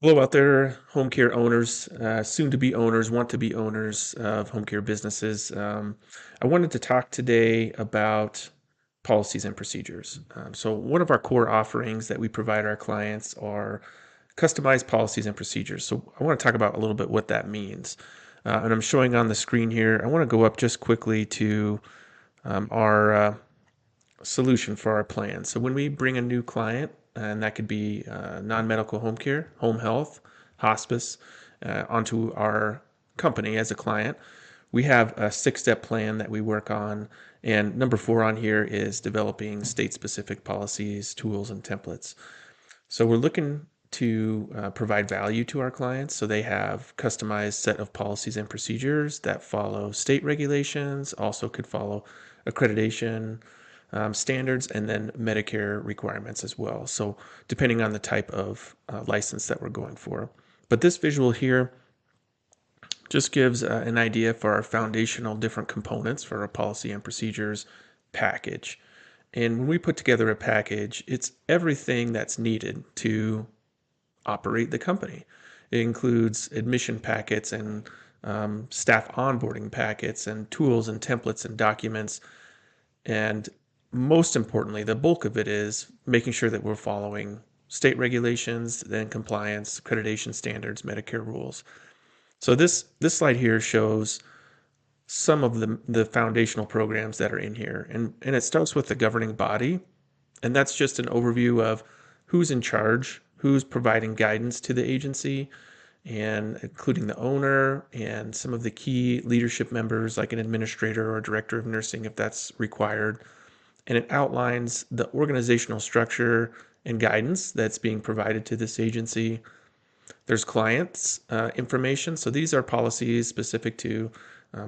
Hello out there, home care owners, soon to be owners, want to be owners of home care businesses. I wanted to talk today about policies and procedures. So, one of our core offerings that we provide our clients are customized policies and procedures. So, I want to talk about a little bit what that means. And I'm showing on the screen here. I want to go up just quickly to our solution for our plan. So when we bring a new client, and that could be non-medical home care, home health, hospice, onto our company as a client, we have a six-step plan that we work on. And number four on here is developing state-specific policies, tools, and templates. So we're looking to provide value to our clients so they have customized set of policies and procedures that follow state regulations, also could follow accreditation standards, and then Medicare requirements as well. So depending on the type of license that we're going for. But this visual here just gives an idea for our foundational different components for our policy and procedures package. And when we put together a package, it's everything that's needed to operate the company. It includes admission packets and staff onboarding packets and tools and templates and documents. And most importantly, the bulk of it is making sure that we're following state regulations, then compliance, accreditation standards, Medicare rules. So this slide here shows some of the foundational programs that are in here. And it starts with the governing body. And that's just an overview of who's in charge, who's providing guidance to the agency, and including the owner and some of the key leadership members like an administrator or director of nursing if that's required. And it outlines the organizational structure and guidance that's being provided to this agency. There's clients information. So these are policies specific to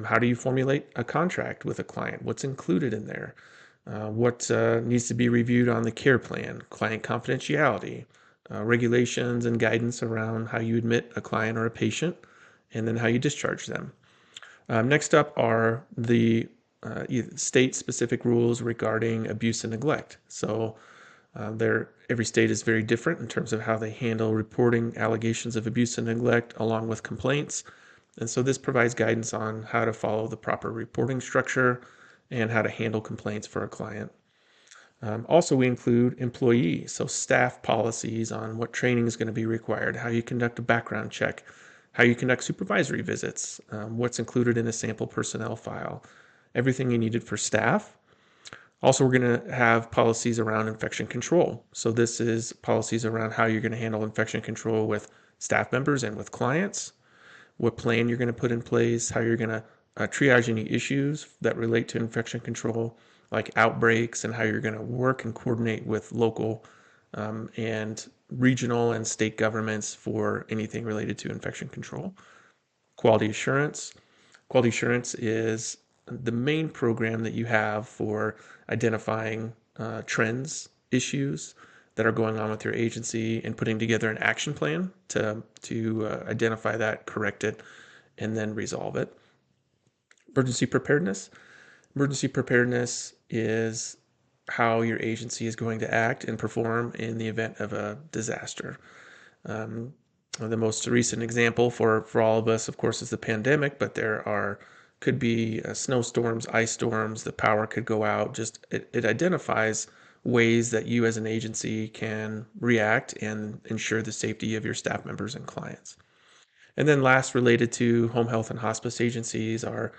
how do you formulate a contract with a client? What's included in there? What needs to be reviewed on the care plan? Client confidentiality, regulations and guidance around how you admit a client or a patient, and then how you discharge them. Next up are the state-specific rules regarding abuse and neglect. So every state is very different in terms of how they handle reporting allegations of abuse and neglect along with complaints. And so this provides guidance on how to follow the proper reporting structure and how to handle complaints for a client. Also, we include employee, so staff policies on what training is going to be required, how you conduct a background check, how you conduct supervisory visits, what's included in a sample personnel file, everything you needed for staff. Also, we're going to have policies around infection control. So this is policies around how you're going to handle infection control with staff members and with clients, what plan you're going to put in place, how you're going to triage any issues that relate to infection control, like outbreaks, and how you're going to work and coordinate with local and regional and state governments for anything related to infection control. Quality assurance. Quality assurance is the main program that you have for identifying trends, issues that are going on with your agency, and putting together an action plan to identify that, correct it, and then resolve it. Emergency preparedness. Emergency preparedness is how your agency is going to act and perform in the event of a disaster. The most recent example for all of us, of course, is the pandemic, but there could be snowstorms, ice storms, the power could go out. Just it identifies ways that you as an agency can react and ensure the safety of your staff members and clients. And then last, related to home health and hospice agencies, are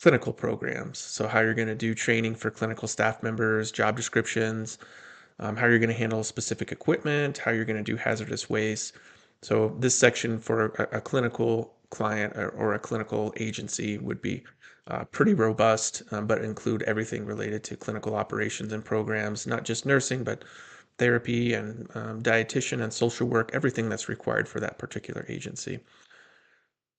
clinical programs. So how you're going to do training for clinical staff members, job descriptions, how you're going to handle specific equipment, how you're going to do hazardous waste. So this section for a clinical client or a clinical agency would be pretty robust, but include everything related to clinical operations and programs, not just nursing, but therapy and dietitian and social work, everything that's required for that particular agency.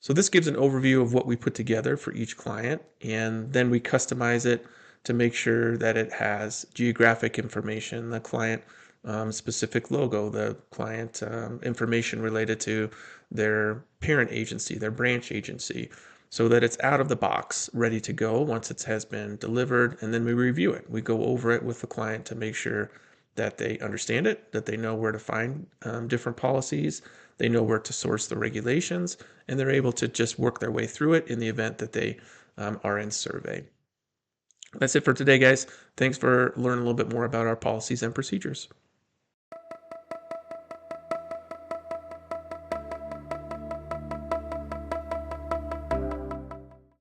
So this gives an overview of what we put together for each client, and then we customize it to make sure that it has geographic information, the client specific logo, the client information related to their parent agency, their branch agency, so that it's out of the box, ready to go once it has been delivered, and then we review it. We go over it with the client to make sure that they understand it, that they know where to find different policies, they know where to source the regulations, and they're able to just work their way through it in the event that they are in survey. That's it for today, guys. Thanks for learning a little bit more about our policies and procedures.